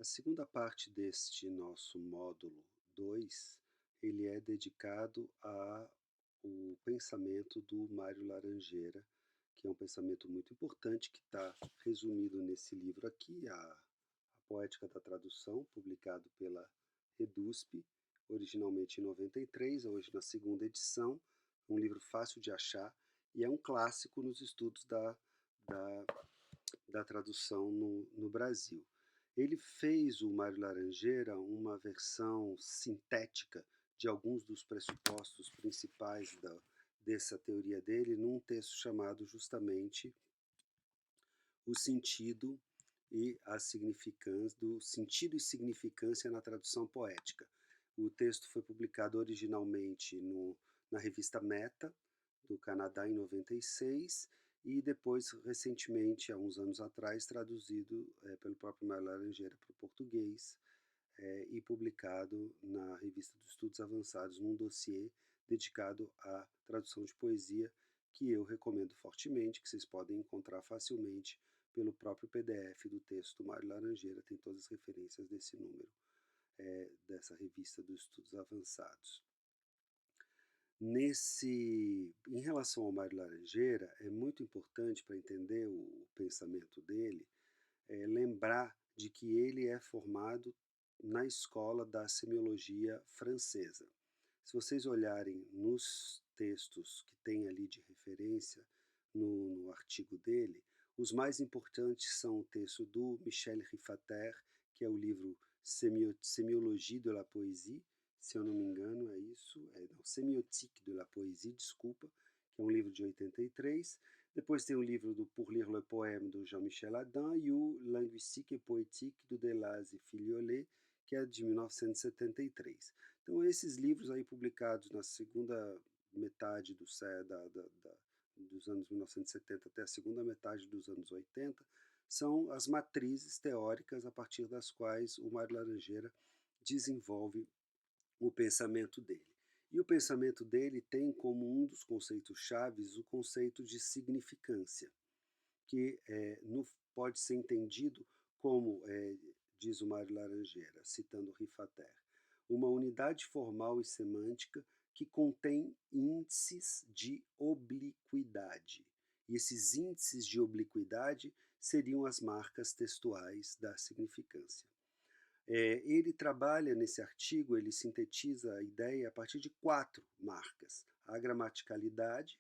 segunda parte deste nosso módulo 2, ele é dedicado a o pensamento do Mário Laranjeira, que é um pensamento muito importante, que está resumido nesse livro aqui, a Poética da Tradução, publicado pela EDUSP, originalmente em 93, hoje na segunda edição, um livro fácil de achar e é um clássico nos estudos da da tradução no Brasil. Ele fez, o Mário Laranjeira, uma versão sintética de alguns dos pressupostos principais dessa teoria dele num texto chamado justamente O Sentido e a Significância, do Sentido e Significância na Tradução Poética. O texto foi publicado originalmente na revista Meta, do Canadá, em 96, e depois, recentemente, há uns anos atrás, traduzido pelo próprio Mário Laranjeira para o português e publicado na Revista dos Estudos Avançados, num dossiê dedicado à tradução de poesia, que eu recomendo fortemente, que vocês podem encontrar facilmente pelo próprio PDF do texto do Mário Laranjeira, tem todas as referências desse número, dessa Revista dos Estudos Avançados. Em relação ao Mário Laranjeira, é muito importante para entender o pensamento dele, lembrar de que ele é formado na escola da semiologia francesa. Se vocês olharem nos textos que tem ali de referência no artigo dele, os mais importantes são o texto do Michel Riffater, que é o livro Sémiologie de la Poésie, se eu não me engano é isso, não, Sémiotique de la Poésie, desculpa, que é um livro de 83. Depois tem o livro do Pour lire le poème, do Jean-Michel Adam, e o Linguistique et Poétique, do Delage e Filiollet, que é de 1973. Então, esses livros aí publicados na segunda metade dos anos 1970 até a segunda metade dos anos 80, são as matrizes teóricas a partir das quais o Mário Laranjeira desenvolve o pensamento dele. E o pensamento dele tem como um dos conceitos chaves o conceito de significância, que pode ser entendido como, diz o Mário Laranjeira, citando Riffater, uma unidade formal e semântica que contém índices de obliquidade. E esses índices de obliquidade seriam as marcas textuais da significância. Ele trabalha nesse artigo, ele sintetiza a ideia a partir de 4 marcas: a gramaticalidade,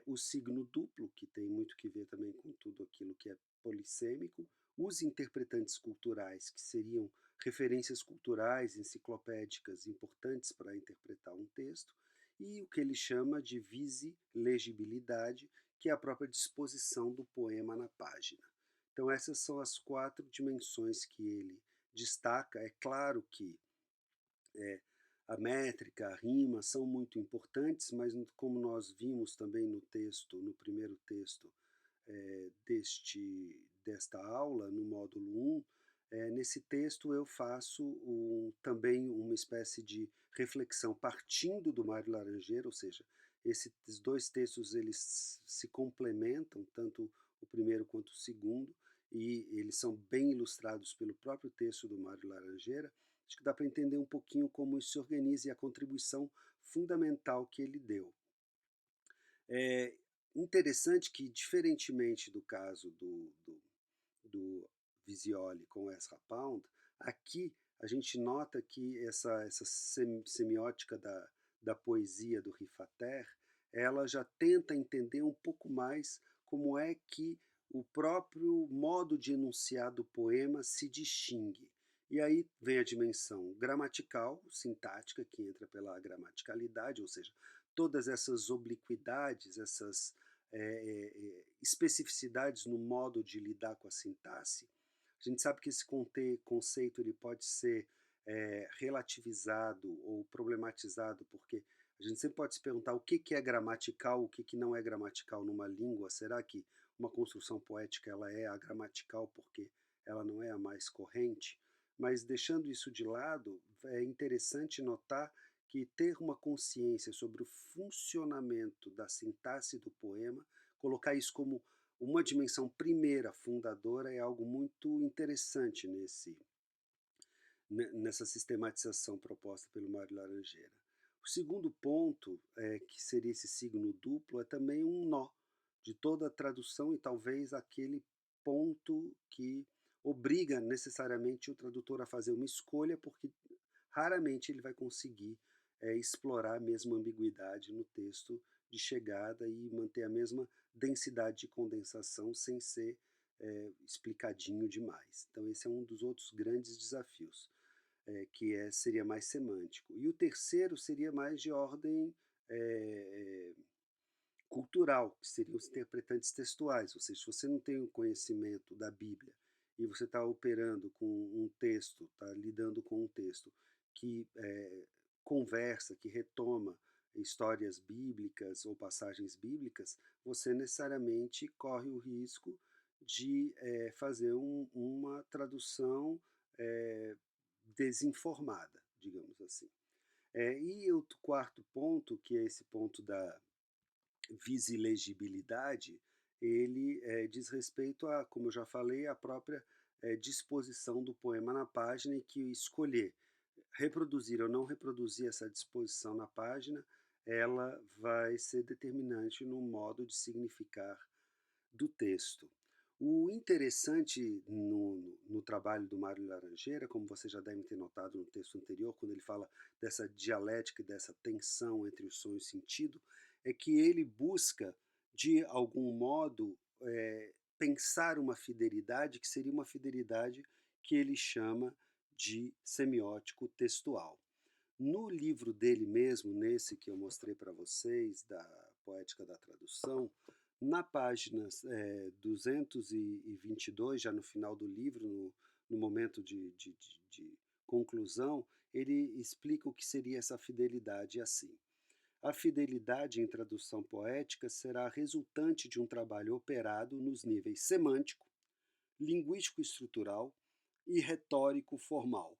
o signo duplo, que tem muito que ver também com tudo aquilo que é polissêmico, os interpretantes culturais, que seriam referências culturais, enciclopédicas importantes para interpretar um texto, e o que ele chama de visi-legibilidade, que é a própria disposição do poema na página. Então essas são as 4 dimensões que ele destaca. É claro que a métrica, a rima são muito importantes, mas como nós vimos também no texto, no primeiro texto desta aula, no módulo 1, nesse texto eu faço também uma espécie de reflexão partindo do Mário Laranjeira, ou seja, esses 2 textos eles se complementam, tanto o primeiro quanto o segundo, e eles são bem ilustrados pelo próprio texto do Mário Laranjeira. Acho que dá para entender um pouquinho como isso se organiza e a contribuição fundamental que ele deu. É interessante que, diferentemente do caso do Visioli com Ezra Pound, aqui a gente nota que essa semiótica da poesia do Riffater, ela já tenta entender um pouco mais como é que o próprio modo de enunciar do poema se distingue. E aí vem a dimensão gramatical, sintática, que entra pela gramaticalidade, ou seja, todas essas obliquidades, essas especificidades no modo de lidar com a sintaxe. A gente sabe que esse conceito ele pode ser relativizado ou problematizado, porque a gente sempre pode se perguntar o que é gramatical, o que não é gramatical numa língua. Será que uma construção poética ela é agramatical porque ela não é a mais corrente? Mas deixando isso de lado, é interessante notar que ter uma consciência sobre o funcionamento da sintaxe do poema, colocar isso como uma dimensão primeira, fundadora, é algo muito interessante nessa sistematização proposta pelo Mário Laranjeira. O segundo ponto, que seria esse signo duplo, é também um nó de toda a tradução e talvez aquele ponto que obriga necessariamente o tradutor a fazer uma escolha, porque raramente ele vai conseguir explorar a mesma ambiguidade no texto de chegada e manter a mesma densidade de condensação sem ser explicadinho demais. Então esse é um dos outros grandes desafios, seria mais semântico. E o terceiro seria mais de ordem é, cultural, que seriam os interpretantes textuais, ou seja, se você não tem o conhecimento da Bíblia e você está operando com um texto, está lidando com um texto que conversa, que retoma histórias bíblicas ou passagens bíblicas, você necessariamente corre o risco de fazer uma tradução é, desinformada, digamos assim. E o quarto ponto, que é esse ponto da visilegibilidade, ele diz respeito a, como eu já falei, a própria disposição do poema na página, e que escolher reproduzir ou não reproduzir essa disposição na página, ela vai ser determinante no modo de significar do texto. O interessante no trabalho do Mário Laranjeira, como você já deve ter notado no texto anterior, quando ele fala dessa dialética e dessa tensão entre o som e o sentido, é que ele busca, de algum modo, pensar uma fidelidade que seria uma fidelidade que ele chama de semiótico textual. No livro dele mesmo, nesse que eu mostrei para vocês, da Poética da Tradução, na página 222, já no final do livro, no momento de conclusão, ele explica o que seria essa fidelidade assim. A fidelidade em tradução poética será resultante de um trabalho operado nos níveis semântico, linguístico-estrutural e retórico-formal,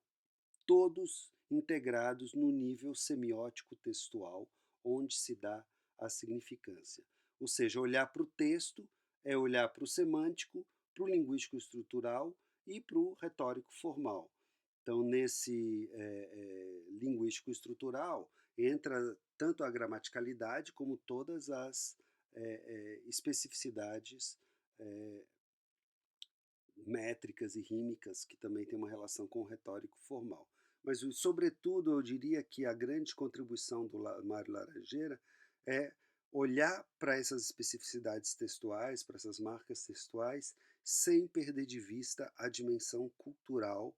todos integrados no nível semiótico textual, onde se dá a significância. Ou seja, olhar para o texto é olhar para o semântico, para o linguístico estrutural e para o retórico formal. Então, nesse linguístico estrutural, entra tanto a gramaticalidade como todas as especificidades métricas e rímicas, que também tem uma relação com o retórico formal. Mas, sobretudo, eu diria que a grande contribuição do Mário Laranjeira é olhar para essas especificidades textuais, para essas marcas textuais, sem perder de vista a dimensão cultural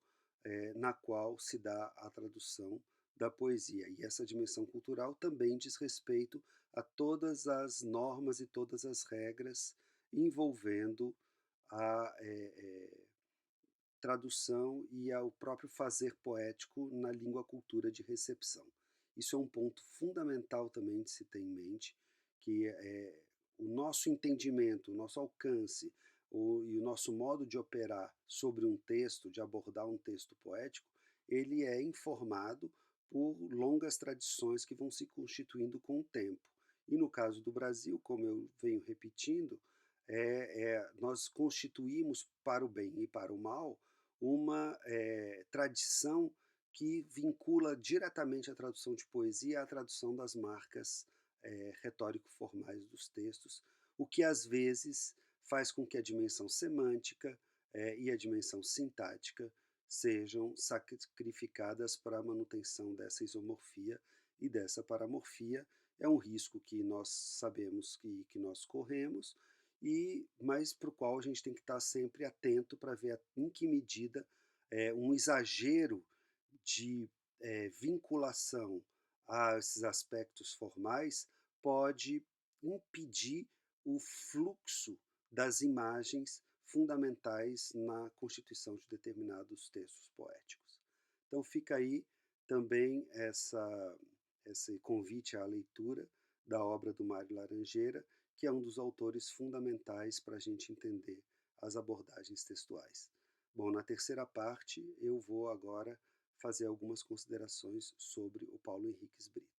na qual se dá a tradução da poesia. E essa dimensão cultural também diz respeito a todas as normas e todas as regras envolvendo a tradução e ao próprio fazer poético na língua cultura de recepção. Isso é um ponto fundamental também de se ter em mente, que o nosso entendimento, o nosso alcance e o nosso modo de operar sobre um texto, de abordar um texto poético, ele é informado por longas tradições que vão se constituindo com o tempo. E no caso do Brasil, como eu venho repetindo, nós constituímos, para o bem e para o mal, uma tradição que vincula diretamente a tradução de poesia à tradução das marcas retórico-formais dos textos, o que às vezes faz com que a dimensão semântica e a dimensão sintática sejam sacrificadas para a manutenção dessa isomorfia e dessa paramorfia. É um risco que nós sabemos que nós corremos, mas para o qual a gente tem que estar sempre atento para ver em que medida um exagero de vinculação a esses aspectos formais pode impedir o fluxo das imagens fundamentais na constituição de determinados textos poéticos. Então fica aí também esse convite à leitura da obra do Mário Laranjeira, que é um dos autores fundamentais para a gente entender as abordagens textuais. Bom, na terceira parte eu vou agora fazer algumas considerações sobre o Paulo Henriques Brito.